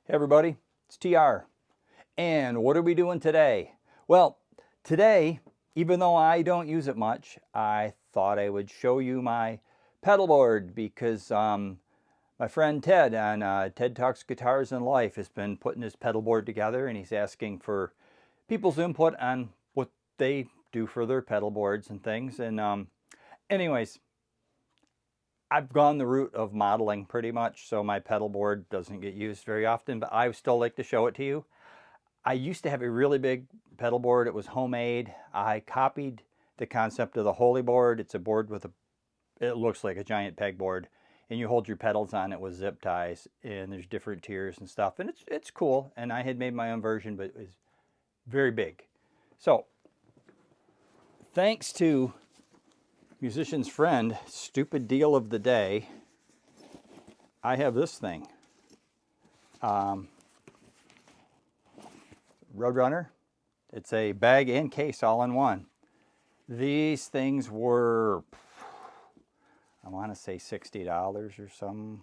Hey everybody, it's TR. And what are we doing today? Well, today, even though I don't use it much, I thought I would show you my pedal board because my friend Ted on Ted Talks Guitars and Life has been putting his pedal board together, and he's asking for people's input on what they do for their pedal boards and things. And anyways, I've gone the route of modeling pretty much, so my pedal board doesn't get used very often, but I still like to show it to you. I used to have a really big pedal board. It was homemade. I copied the concept of the Holy board. It's a board with it looks like a giant pegboard, and you hold your pedals on it with zip ties, and there's different tiers and stuff, and it's cool. And I had made my own version, but it was very big. So thanks to Musician's Friend, stupid deal of the day, I have this thing. Roadrunner. It's a bag and case all in one. These things were, I want to say $60 or some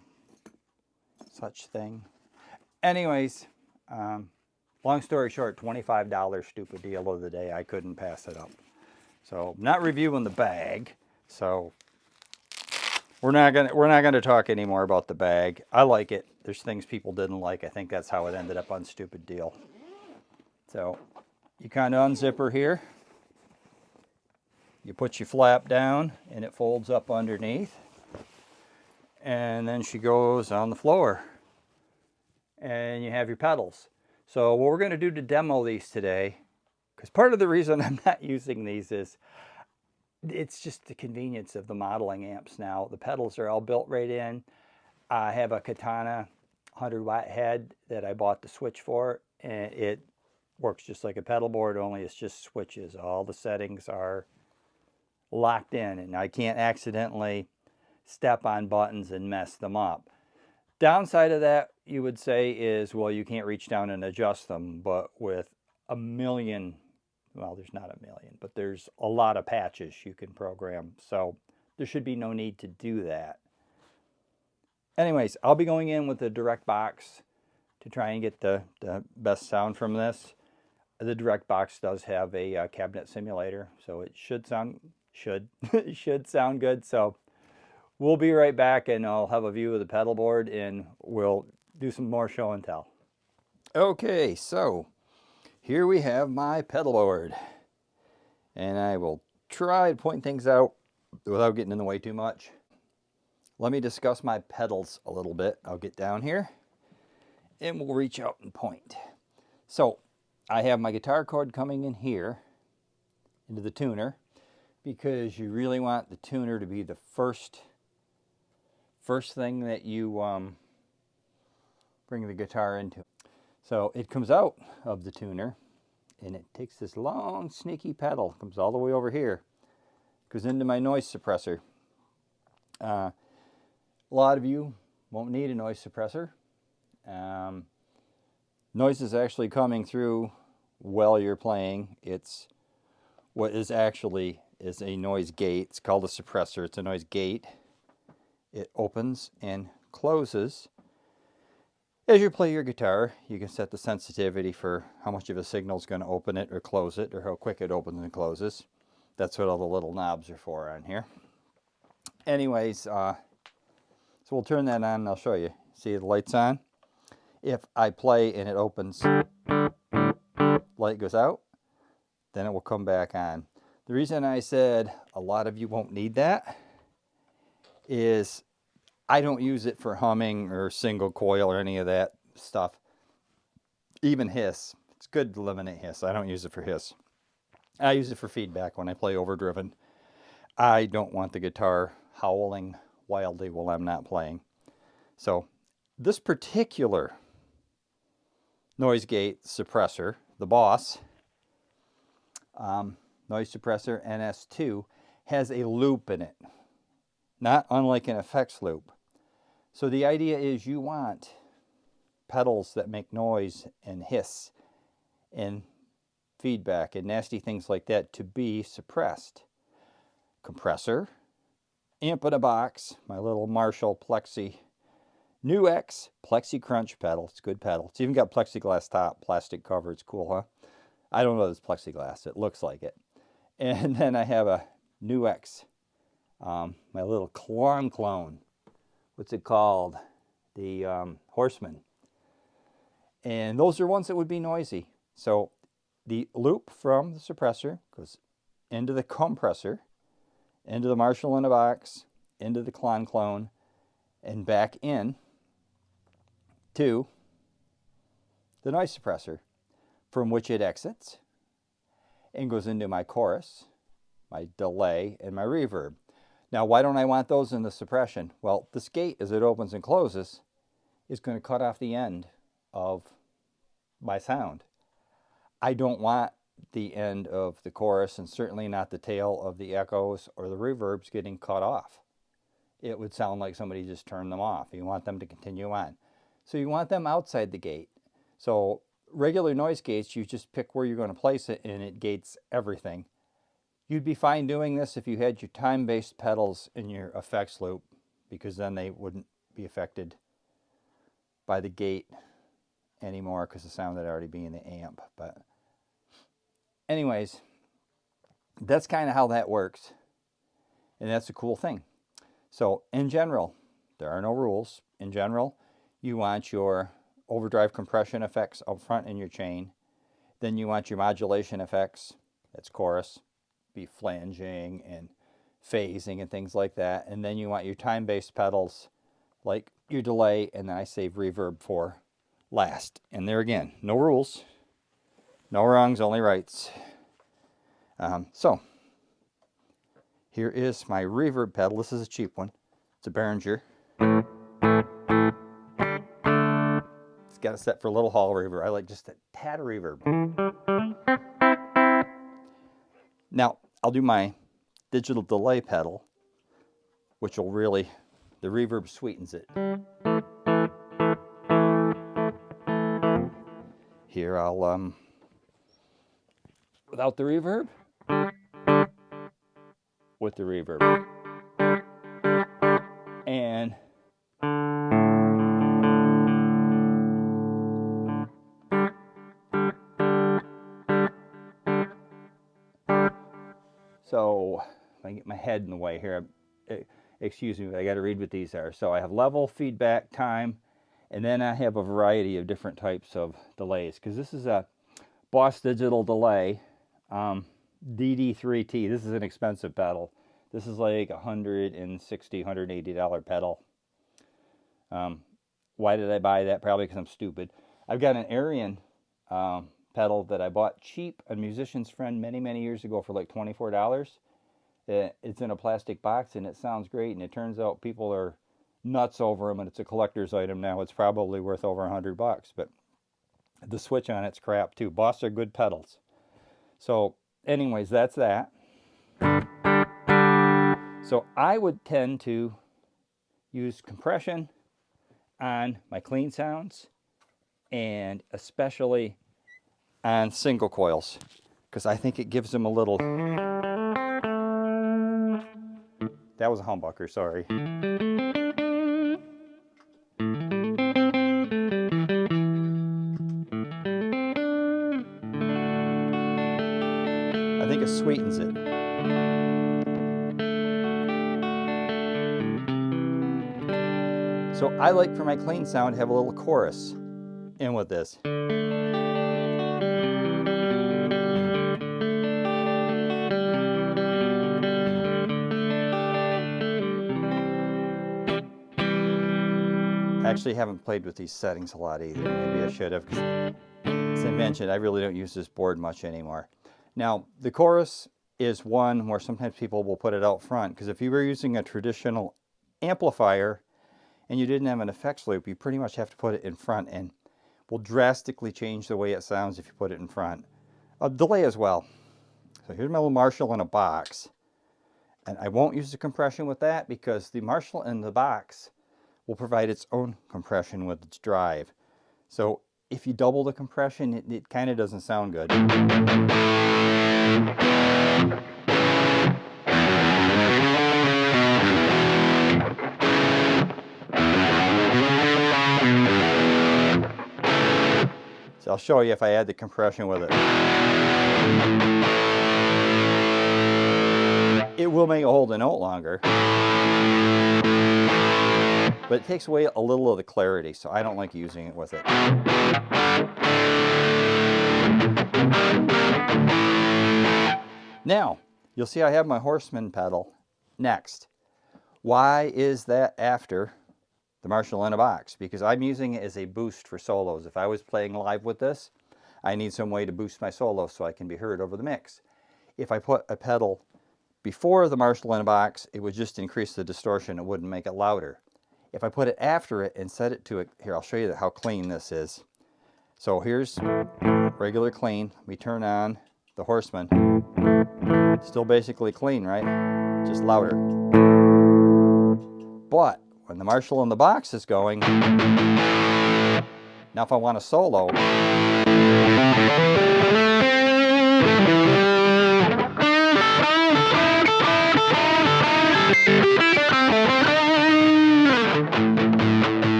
such thing. Anyways, long story short, $25 stupid deal of the day. I couldn't pass it up. So I'm not reviewing the bag. So we're not gonna talk anymore about the bag. I like it. There's things people didn't like. I think that's how it ended up on stupid deal. So you kind of unzip her here. You put your flap down and it folds up underneath. And then she goes on the floor. And you have your pedals. So what we're going to do to demo these today, because part of the reason I'm not using these is it's just the convenience of the modeling amps now. The pedals are all built right in. I have a Katana 100-watt head that I bought the switch for, and it works just like a pedal board, only it's just switches. All the settings are locked in, and I can't accidentally step on buttons and mess them up. Downside of that, you would say, is, well, you can't reach down and adjust them, but with a million, well, there's not a million, but there's a lot of patches you can program, so there should be no need to do that. Anyways, I'll be going in with the direct box to try and get the best sound from this. The direct box does have a cabinet simulator, so it should sound good. So we'll be right back, and I'll have a view of the pedal board, and we'll do some more show and tell. Okay, so here we have my pedal board, and I will try to point things out without getting in the way too much. Let me discuss my pedals a little bit. I'll get down here, and we'll reach out and point. So I have my guitar cord coming in here into the tuner, because you really want the tuner to be the first thing that you bring the guitar into. So it comes out of the tuner, and it takes this long sneaky pedal, comes all the way over here, goes into my noise suppressor. A lot of you won't need a noise suppressor. Noise is actually coming through while you're playing. It's what is actually is a noise gate. It's called a suppressor. It's a noise gate. It opens and closes. As you play your guitar, you can set the sensitivity for how much of a signal is going to open it or close it, or how quick it opens and closes. That's what all the little knobs are for on here. Anyways, so we'll turn that on and I'll show you. See the light's on? If I play and it opens, light goes out, then it will come back on. The reason I said a lot of you won't need that is I don't use it for humming or single coil or any of that stuff. Even hiss. It's good to eliminate hiss. I don't use it for hiss. I use it for feedback when I play overdriven. I don't want the guitar howling wildly while I'm not playing. So this particular noise gate suppressor, the Boss noise suppressor NS2, has a loop in it, not unlike an effects loop. So the idea is you want pedals that make noise and hiss and feedback and nasty things like that to be suppressed. Compressor, amp in a box, my little Marshall Plexi NuX Plexi Crunch pedal. It's a good pedal. It's even got plexiglass top, plastic cover. It's cool, huh? I don't know if it's plexiglass. It looks like it. And then I have a NuX, my little clone. What's it called? The Horseman. And those are ones that would be noisy. So the loop from the suppressor goes into the compressor, into the Marshall in a box, into the clone, and back in to the noise suppressor, from which it exits and goes into my chorus, my delay, and my reverb. Now, why don't I want those in the suppression? Well, this gate, as it opens and closes, is going to cut off the end of my sound. I don't want the end of the chorus, and certainly not the tail of the echoes or the reverbs, getting cut off. It would sound like somebody just turned them off. You want them to continue on. So you want them outside the gate. So regular noise gates, you just pick where you're going to place it and it gates everything. You'd be fine doing this if you had your time-based pedals in your effects loop, because then they wouldn't be affected by the gate anymore because the sound would already be in the amp. But anyways, that's kind of how that works. And that's a cool thing. So in general, there are no rules. In general, you want your overdrive compression effects up front in your chain. Then you want your modulation effects, that's chorus, be flanging and phasing and things like that. And then you want your time-based pedals like your delay, and then I save reverb for last. And there again, no rules, no wrongs, only rights. So here is my reverb pedal. This is a cheap one. It's a Behringer. It's got it set for a little hall reverb. I like just a tad of reverb. Now, I'll do my digital delay pedal, which will really, the reverb sweetens it. Here I'll, without the reverb, with the reverb. And so if I get my head in the way here, excuse me, I got to read what these are. So I have level, feedback, time, and then I have a variety of different types of delays, because this is a Boss Digital Delay DD3T. This is an expensive pedal. This is like $160, $180 pedal. Why did I buy that? Probably because I'm stupid. I've got an Arion pedal that I bought cheap a musician's friend many years ago for like $24. It's in a plastic box and it sounds great, and it turns out people are nuts over them, and it's a collector's item now. It's probably worth over $100, but the switch on it's crap too. Boss are good pedals. So anyways, that's that. So I would tend to use compression on my clean sounds, and especially on single coils, because I think it gives them a little... That was a humbucker, sorry. I think it sweetens it. So I like for my clean sound to have a little chorus in with this. I actually haven't played with these settings a lot either. Maybe I should have, because as I mentioned, I really don't use this board much anymore. Now, the chorus is one where sometimes people will put it out front, because if you were using a traditional amplifier and you didn't have an effects loop, you pretty much have to put it in front, and will drastically change the way it sounds if you put it in front. A delay as well. So here's my little Marshall in a box, and I won't use the compression with that because the Marshall in the box will provide its own compression with its drive. So if you double the compression, it kind of doesn't sound good. So I'll show you if I add the compression with it. It will make a hold the note longer, but it takes away a little of the clarity, so I don't like using it with it. Now, you'll see I have my Horseman pedal next. Why is that after the Marshall in a box? Because I'm using it as a boost for solos. If I was playing live with this, I need some way to boost my solo so I can be heard over the mix. If I put a pedal before the Marshall in a box, it would just increase the distortion. It wouldn't make it louder. If I put it after it and set it to it, here, I'll show you how clean this is. So here's regular clean. We turn on the Horseman. Still basically clean, right? Just louder. But when the Marshall in the box is going, now if I want a solo,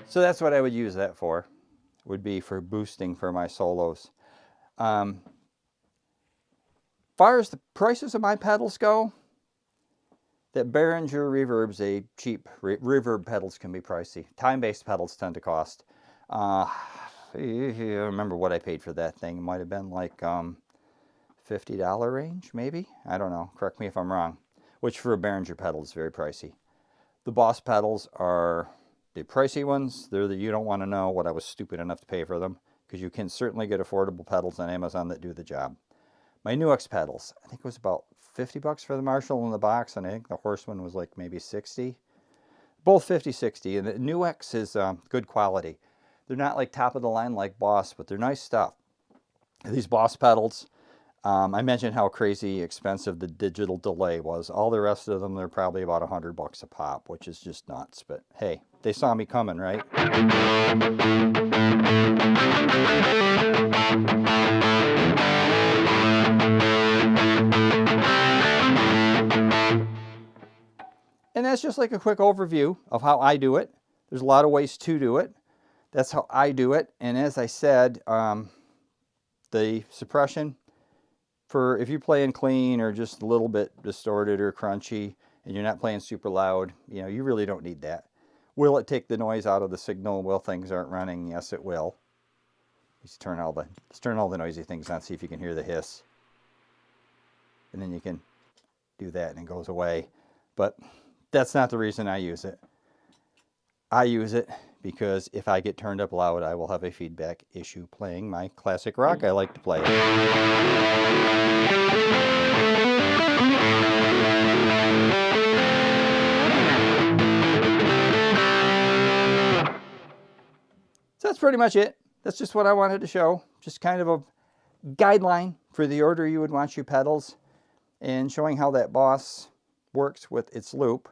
so that's what I would use that for, would be for boosting for my solos. As far as the prices of my pedals go, that Behringer Reverb's a cheap, reverb pedals can be pricey. Time-based pedals tend to cost. I remember what I paid for that thing. It might have been like $50 range, maybe? I don't know. Correct me if I'm wrong. Which for a Behringer pedal is very pricey. The Boss pedals are the pricey ones. They're the you don't want to know what I was stupid enough to pay for them, because you can certainly get affordable pedals on Amazon that do the job. My NuX pedals, I think it was about $50 for the Marshall in the box, and I think the Horseman was like maybe 60. Both 50, 60, and the NuX is good quality. They're not like top of the line like Boss, but they're nice stuff. These Boss pedals, I mentioned how crazy expensive the digital delay was. All the rest of them, they're probably about $100 a pop, which is just nuts. But hey, they saw me coming, right? And that's just like a quick overview of how I do it. There's a lot of ways to do it. That's how I do it. And as I said, the suppression, for if you're playing clean or just a little bit distorted or crunchy and you're not playing super loud, you know, you really don't need that. Will it take the noise out of the signal while things aren't running? Yes, it will. Let's turn all the noisy things on, see if you can hear the hiss. And then you can do that and it goes away. But that's not the reason I use it. I use it because if I get turned up loud, I will have a feedback issue playing my classic rock I like to play. So that's pretty much it. That's just what I wanted to show. Just kind of a guideline for the order you would want your pedals and showing how that Boss works with its loop.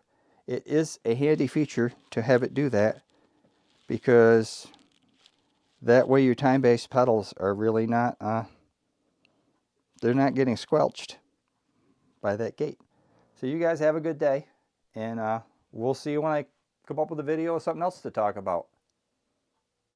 It is a handy feature to have it do that, because that way your time-based pedals are really not, they're not getting squelched by that gate. So you guys have a good day, and we'll see you when I come up with a video of something else to talk about.